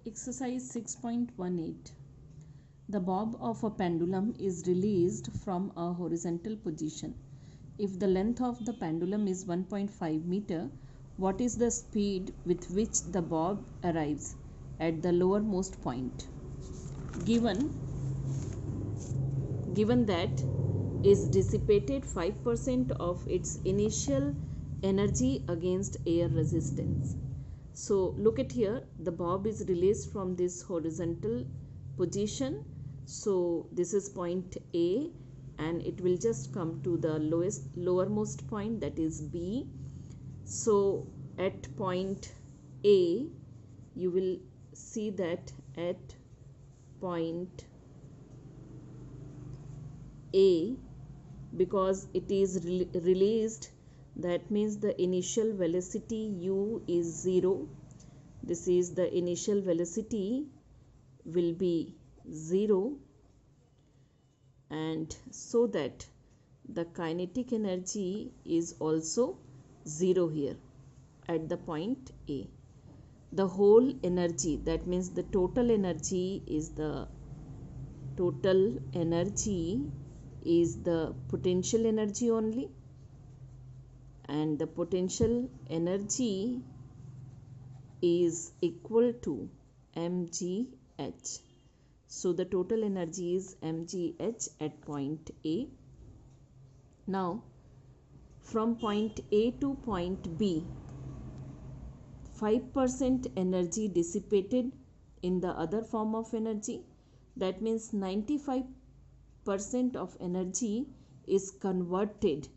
Exercise 6.18. The bob of a pendulum is released from a horizontal position. If the length of the pendulum is 1.5 meter, what is the speed with which the bob arrives at the lowermost point? Given that is dissipated 5% of its initial energy against air resistance. So look at here, the bob is released from this horizontal position. So this is point A and it will just come to the lowermost point, that is B. So at point A, you will see that at point A, because it is released, that means the initial velocity u is 0. This is the initial velocity will be 0, and so that the kinetic energy is also 0 here at the point A. The whole energy, that means the total energy is the potential energy only, and the potential energy is equal to mgh. So the total energy is mgh at point A. Now from point A to point B, 5% energy dissipated in the other form of energy. That means 95% of energy is converted,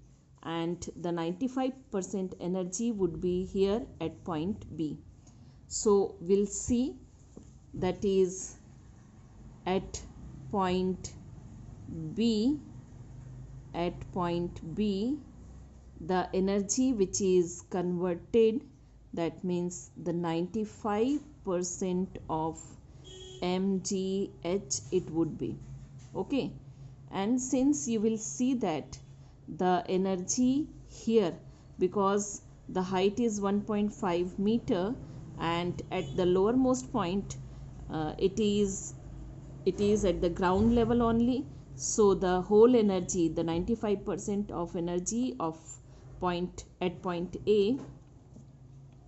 and the 95% energy would be here at point B. So we'll see, that is at point B, the energy which is converted, that means the 95% of mgh it would be. Okay, and since you will see that the energy here, because the height is 1.5 meter and at the lowermost point it is at the ground level only, so the whole energy, the 95% of energy of point A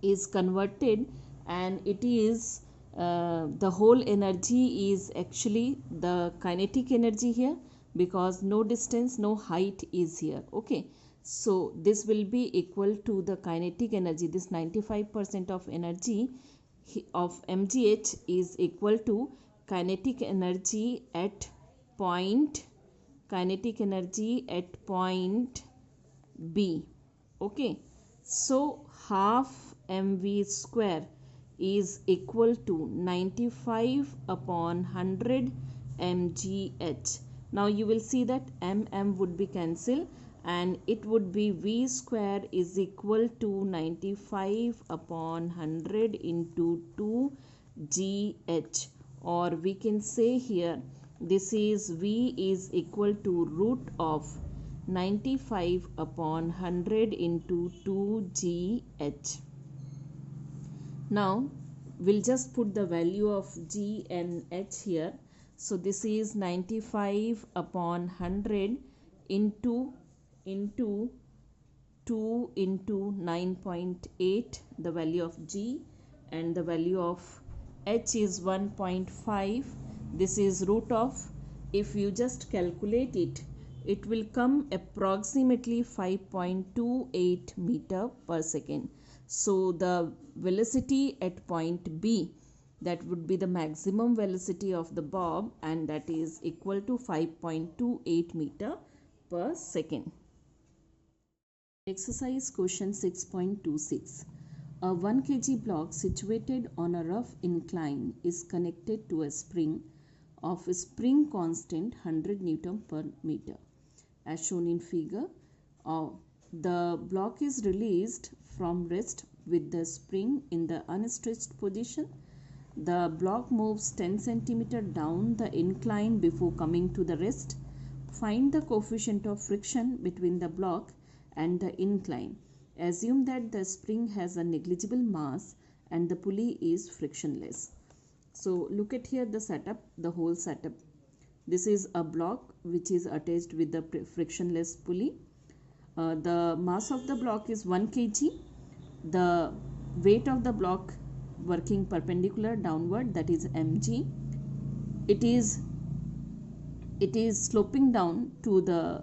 is converted, and it is the whole energy is actually the kinetic energy here, because no distance, no height is here. Okay, so this will be equal to the kinetic energy. This 95% of energy of mgh is equal to kinetic energy at point B. Okay, so half mv square is equal to 95 upon 100 mgh. Now you will see that would be cancelled, and it would be v square is equal to 95 upon 100 into 2 gh, or we can say here this is v is equal to root of 95 upon 100 into 2 gh. Now we'll just put the value of g and h here. So this is 95 upon 100 into 2 into 9.8, the value of g, and the value of h is 1.5. This is root of, if you just calculate it, it will come approximately 5.28 meter per second. So the velocity at point B, that would be the maximum velocity of the bob, and that is equal to 5.28 meter per second. Exercise question 6.26. A 1 kg block situated on a rough incline is connected to a spring of a spring constant 100 Newton per meter. As shown in figure, the block is released from rest with the spring in the unstretched position. The block moves 10 cm down the incline before coming to the rest. Find the coefficient of friction between the block and the incline. Assume that the spring has a negligible mass and the pulley is frictionless. So look at here the setup, the whole setup. This is a block which is attached with the frictionless pulley. The mass of the block is 1 kg. The weight of the block working perpendicular downward, that is mg. It is sloping down to the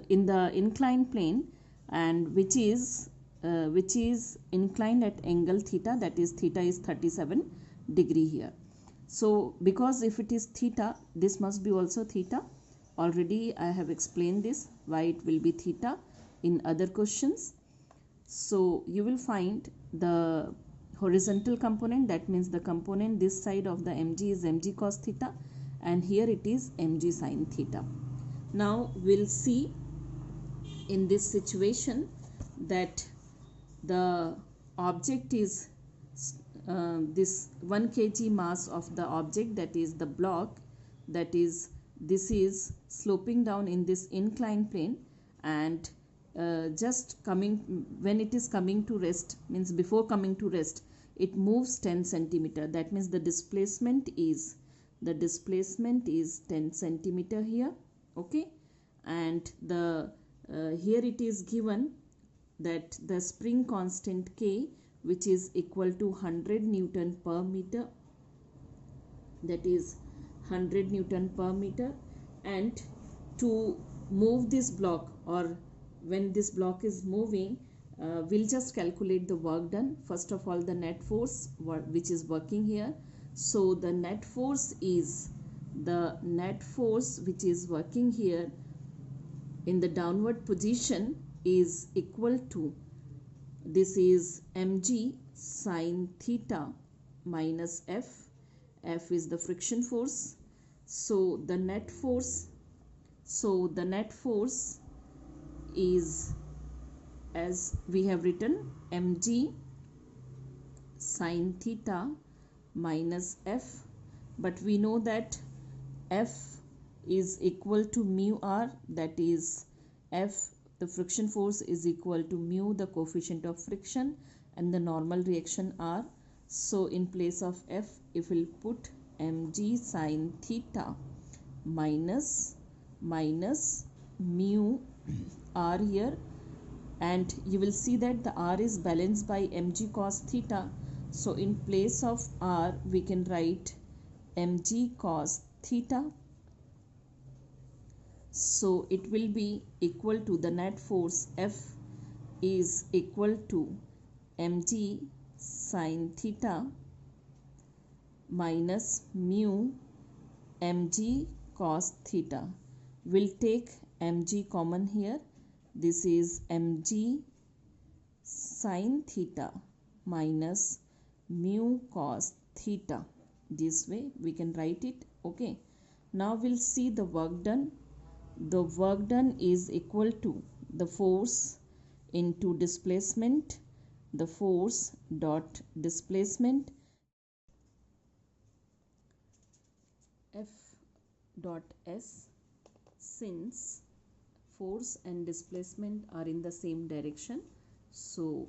in the inclined plane, and which is inclined at angle theta, that is theta is 37 degree here. So because if it is theta, this must be also theta. Already I have explained this, why it will be theta in other questions. So you will find the horizontal component, that means the component this side of the mg is mg cos theta, and here it is mg sin theta. Now we'll see in this situation that the object is this 1 kg mass of the object, that is the block, that is this is sloping down in this inclined plane, and just coming, when it is coming to rest, means before coming to rest, it moves 10 centimeter. That means the displacement is 10 centimeter here. Okay, and the here it is given that the spring constant K, which is equal to 100 Newton per meter, that is 100 Newton per meter. And to move this block, or when this block is moving, we'll just calculate the work done. First of all, the net force which is working here. So the net force which is working here in the downward position is equal to, this is mg sin theta minus F. F is the friction force. So the net force is, as we have written, mg sin theta minus F, but we know that F is equal to mu r, that is F, the friction force, is equal to mu, the coefficient of friction, and the normal reaction r. So in place of F, if we'll put mg sin theta minus mu r here, and you will see that the r is balanced by mg cos theta. So in place of r, we can write mg cos theta. So it will be equal to, the net force F is equal to mg sin theta minus mu mg cos theta. We'll take mg common here. This is mg sin theta minus mu cos theta. This way we can write it. Okay. Now we'll see the work done. The work done is equal to the force into displacement, the force dot displacement F dot S. Since force and displacement are in the same direction, so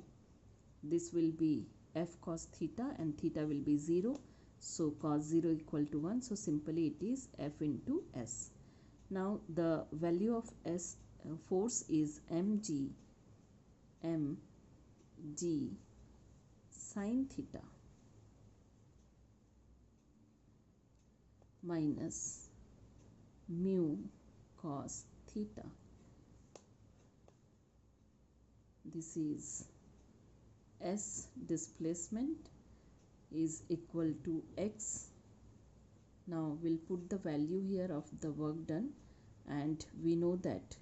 this will be F cos theta, and theta will be 0. So cos 0 equal to 1. So simply it is F into S. Now the value of S force is mg sin theta minus mu cos theta. This is S displacement is equal to x. Now we'll put the value here of the work done, and we know that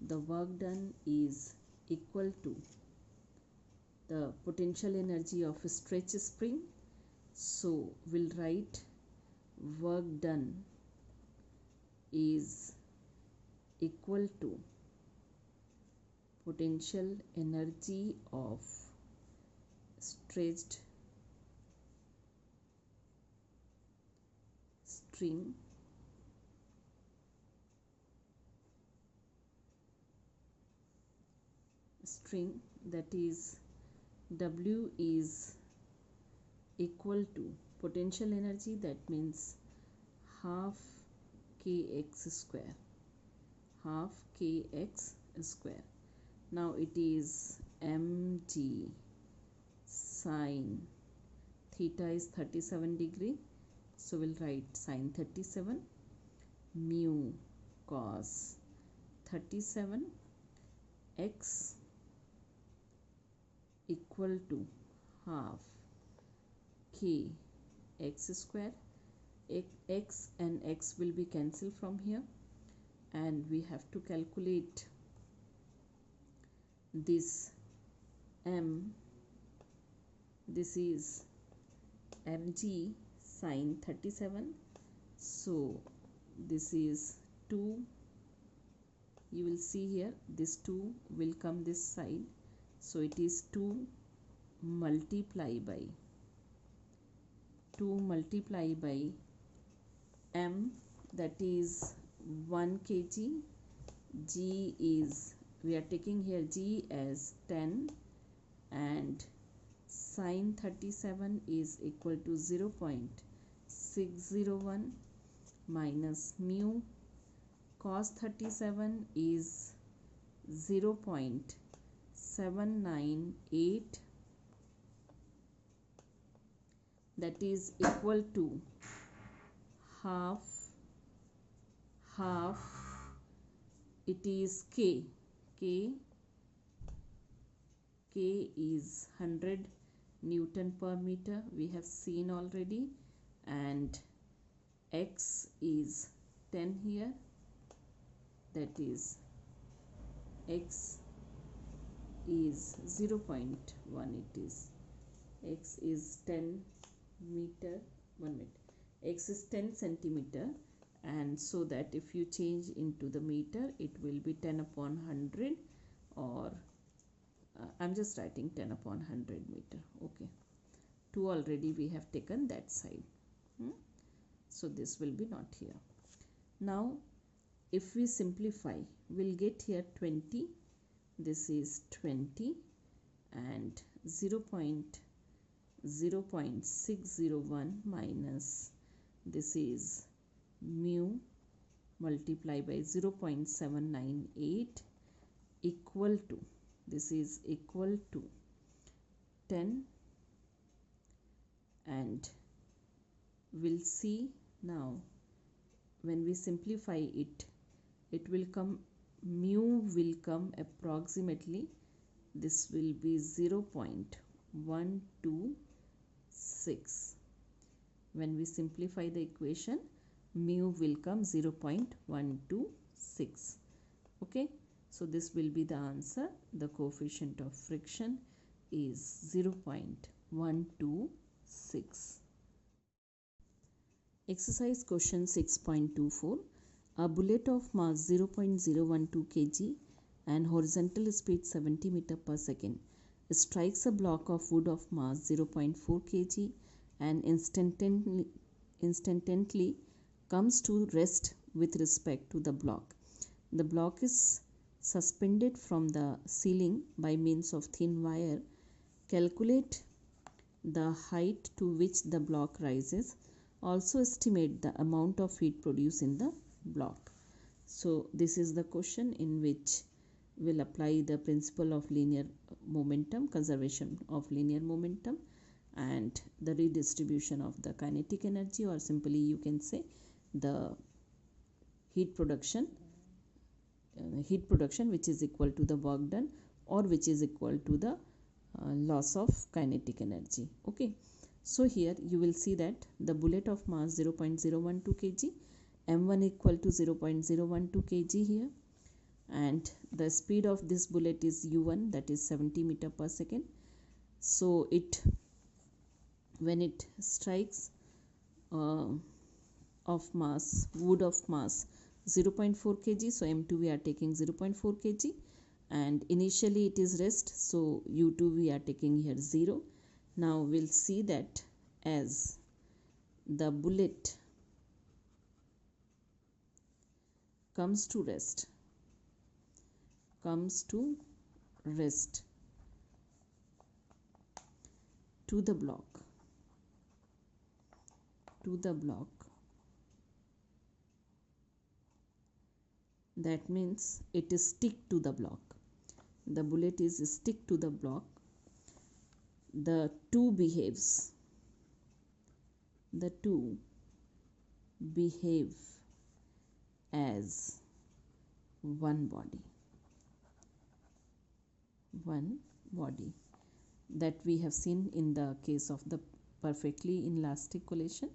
the work done is equal to the potential energy of a stretch spring. So we'll write work done is equal to potential energy of stretched string, that is W is equal to potential energy, that means half kx square, half kx square. Now it is mg sine theta is 37 degree, so we'll write sine 37 mu cos 37 x equal to half k x square. X and x will be cancelled from here, and we have to calculate this m. This is mg sine 37, so this is 2. You will see here this 2 will come this side, so it is 2 multiply by m, that is 1 kg. G is, we are taking here G as 10, and sine 37 is equal to 0.601 minus mu cos 37 is 0.798, that is equal to half, it is k is 100 Newton per meter, we have seen already, and x is 10 here, that is x is 0.1, it is x is 10 meter, 1 minute, x is 10 centimeter, and so that if you change into the meter it will be 10 upon 100, or I'm just writing 10 upon 100 meter. Okay, 2 already we have taken that side, so this will be not here. Now if we simplify, we'll get here 20, this is 20, and 0.601 minus this is mu multiply by 0.798 equal to, this is equal to 10, and we'll see now when we simplify it, it will come, mu will come approximately, this will be 0.126. When we simplify the equation, mu will come 0.126. Okay, so this will be the answer. The coefficient of friction is 0.126. Exercise question 6.24. A bullet of mass 0.012 kg and horizontal speed 70 meter per second strikes a block of wood of mass 0.4 kg and instantly comes to rest with respect to the block. The block is suspended from the ceiling by means of thin wire. Calculate the height to which the block rises. Also estimate the amount of heat produced in the block. So this is the question in which we'll apply the principle of linear momentum, conservation of linear momentum, and the redistribution of the kinetic energy, or simply you can say the heat production which is equal to the work done, or which is equal to the loss of kinetic energy. Okay, so here you will see that the bullet of mass 0.012 kg, m1 equal to 0.012 kg here, and the speed of this bullet is u1, that is 70 meter per second. So it, when it strikes of mass, wood of mass 0.4 kg, so m2 we are taking 0.4 kg, and initially it is rest, so u2 we are taking here 0. Now we'll see that as the bullet comes to rest to the block, to the block, that means it is stick to the block. The bullet is stick to the block. The two behave as one body, that we have seen in the case of the perfectly inelastic collision.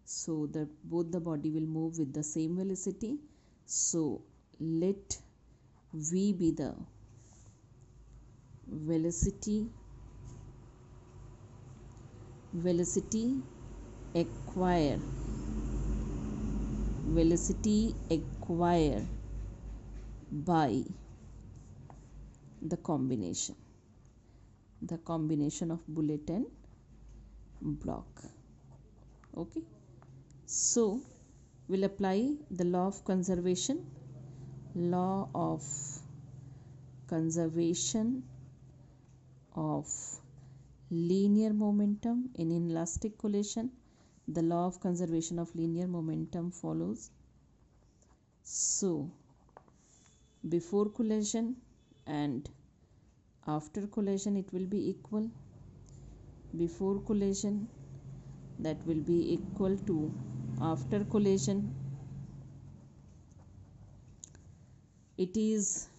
So both the body will move with the same velocity. So let v be the velocity acquired by the combination of bullet and block. Okay, so we'll apply the law of conservation of linear momentum in inelastic collision. The law of conservation of linear momentum follows. So before collision and after collision it will be equal. Before collision, that will be equal to after collision. It is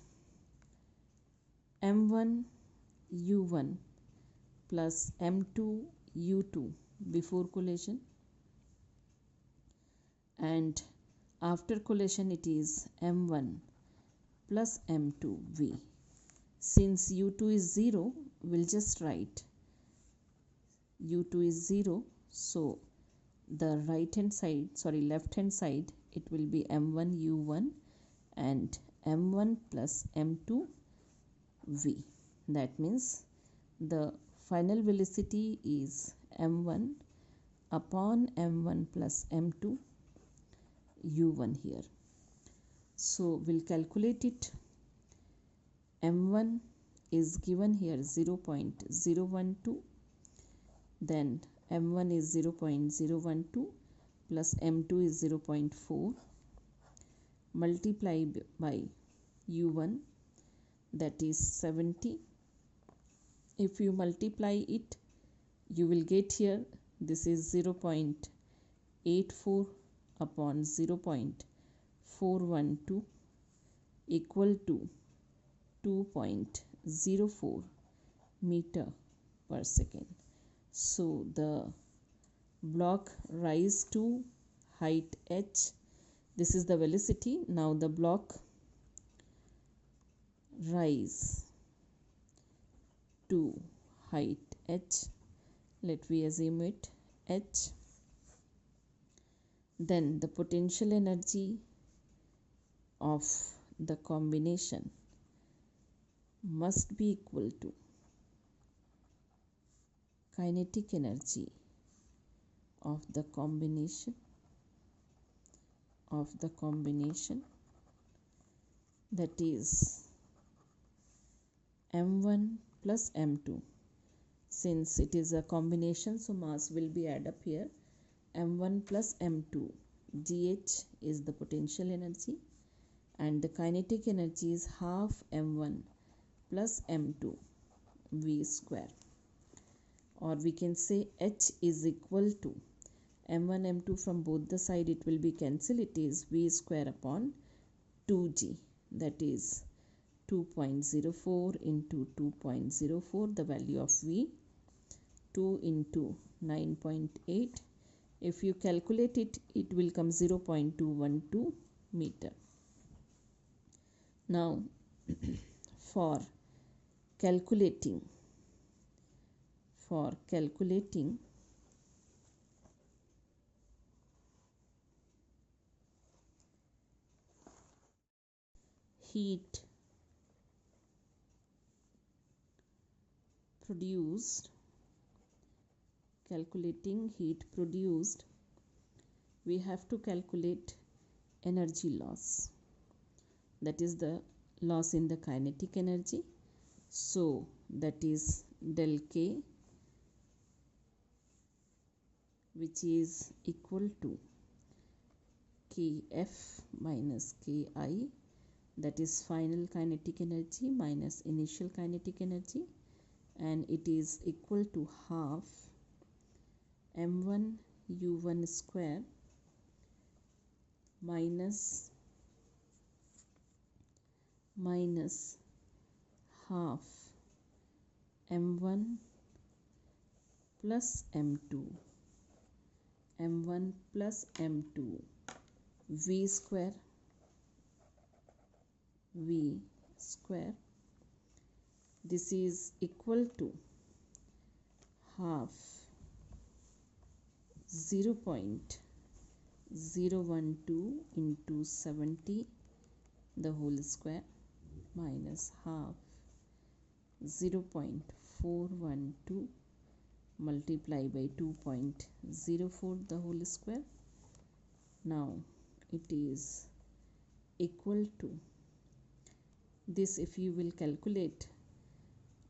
m1 u1 plus m2 u2 before collision, and after collision it is m1 plus m2 v. Since u2 is 0, we'll just write u2 is 0, so the left hand side it will be m1 u1 and m1 plus m2 v. That means the final velocity is m1 upon m1 plus m2 u1 here. So we'll calculate it. m1 is given here 0.012, then m1 is 0.012 plus m2 is 0.4, multiply by u1, that is 70. If you multiply it, you will get here, this is 0.84 upon 0.412 equal to 2.04 meter per second. So the block rise to height h. This is the velocity. Now the block rise to height h. Let me assume it h. Then the potential energy of the combination must be equal to kinetic energy of the combination that is m1 plus m2. Since it is a combination, so mass will be add up here. m1 plus m2 gh is the potential energy, and the kinetic energy is half m1 plus m2 v square, or we can say h is equal to m1 m2 from both the side it will be cancelled. It is v square upon 2g, that is 2.04 into 2.04, the value of v, 2 into 9.8. If you calculate it, it will come 0.212 meter. Now for calculating heat produced, we have to calculate energy loss, that is the loss in the kinetic energy. So that is del K which is equal to Kf minus Ki, that is final kinetic energy minus initial kinetic energy, and it is equal to half m1 u1 square minus half m1 plus m2 v square this is equal to half 0.012 into 70 the whole square minus half 0.412 multiply by 2.04 the whole square. Now it is equal to this. If you will calculate,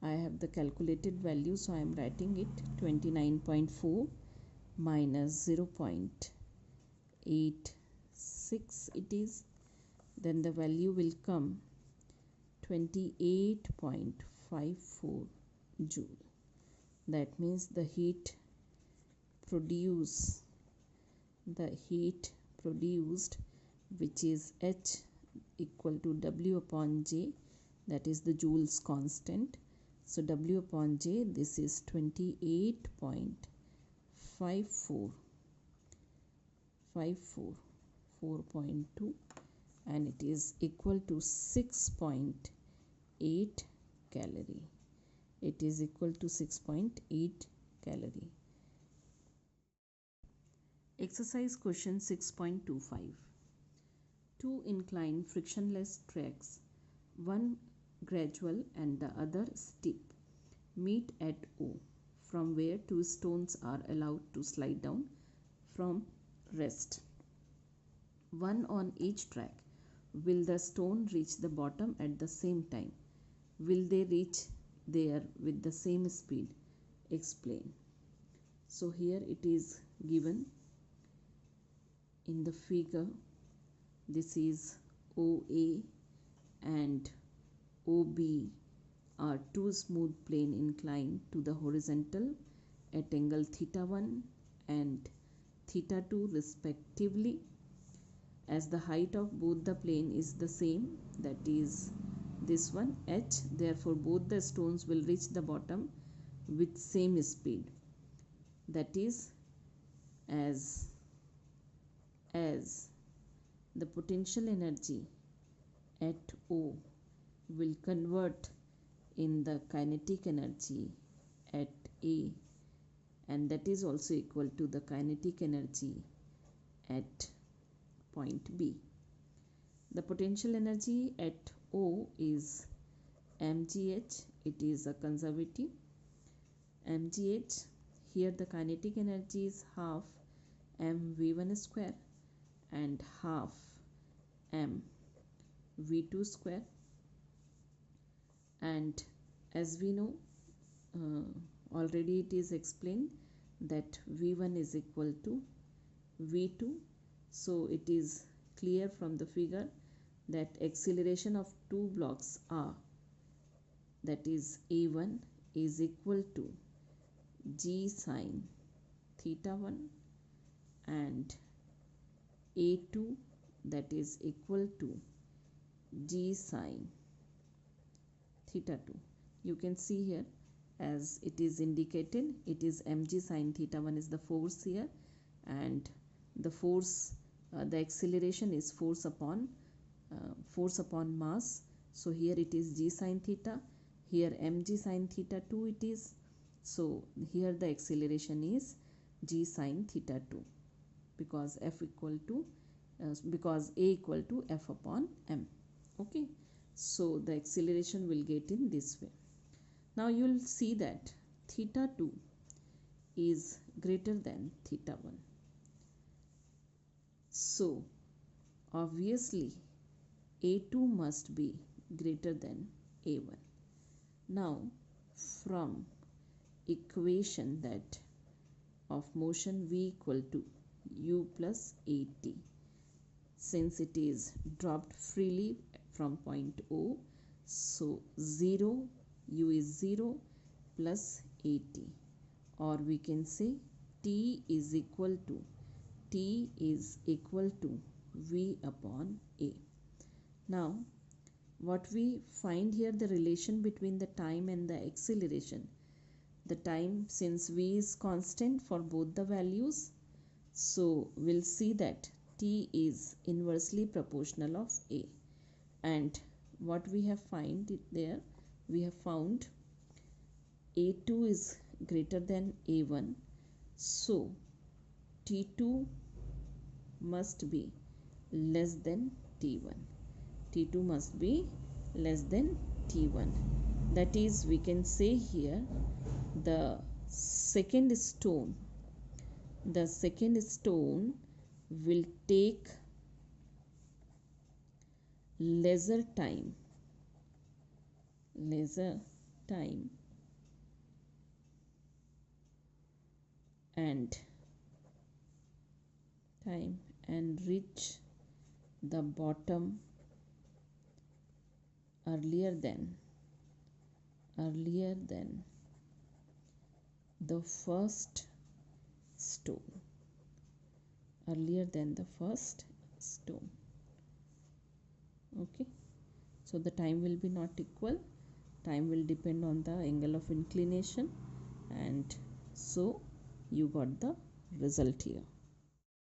I have the calculated value, so I am writing it 29.4 minus 0.86 it is, then the value will come 28.54 joule. That means the heat produced, which is H equal to W upon J, that is the Joule's constant. So W upon J, this is 28.54 4.2, and it is equal to 6.8 calorie. It is equal to 6.8 calorie. Exercise question 6.25. Two inclined frictionless tracks, one gradual and the other steep, meet at O, from where two stones are allowed to slide down from rest, one on each track. Will the stone reach the bottom at the same time? Will they reach there with the same speed? Explain. So here it is given in the figure. This is OA and OB are two smooth plane inclined to the horizontal at angle theta 1 and theta 2 respectively. As the height of both the plane is the same, that is this one h, therefore both the stones will reach the bottom with same speed. That is, as the potential energy at O will convert in the kinetic energy at A, and that is also equal to the kinetic energy at point B. The potential energy at O is mgh. It is a conservative mgh. Here the kinetic energy is half mv1 square and half mv2 square, and as we know, already it is explained that v1 is equal to v2. So it is clear from the figure that acceleration of two blocks are, that is A1 is equal to g sine theta 1 and A2 that is equal to g sine theta 2. You can see here as it is indicated, it is mg sine theta 1 is the force here, and the force, the acceleration is force upon mass. So here it is g sine theta, here mg sine theta 2 it is. So here the acceleration is g sine theta 2 because f equal to because a equal to f upon m. Okay, so the acceleration will get in this way. Now you will see that theta 2 is greater than theta 1. So obviously A2 must be greater than A1. Now from equation that of motion v equal to u plus at. Since it is dropped freely from point O, so 0, u is 0 plus at, or we can say t is equal to v upon a. Now what we find here, the relation between the time and the acceleration. The time, since v is constant for both the values, so we'll see that t is inversely proportional of a. And what we have found there, we have found a2 is greater than a1, so t2 must be less than t1. t2 must be less than t1. That is, we can say here the second stone will take lesser time and reach the bottom earlier than the first stone. Okay, so the time will be not equal. Time will depend on the angle of inclination, and so you got the result here.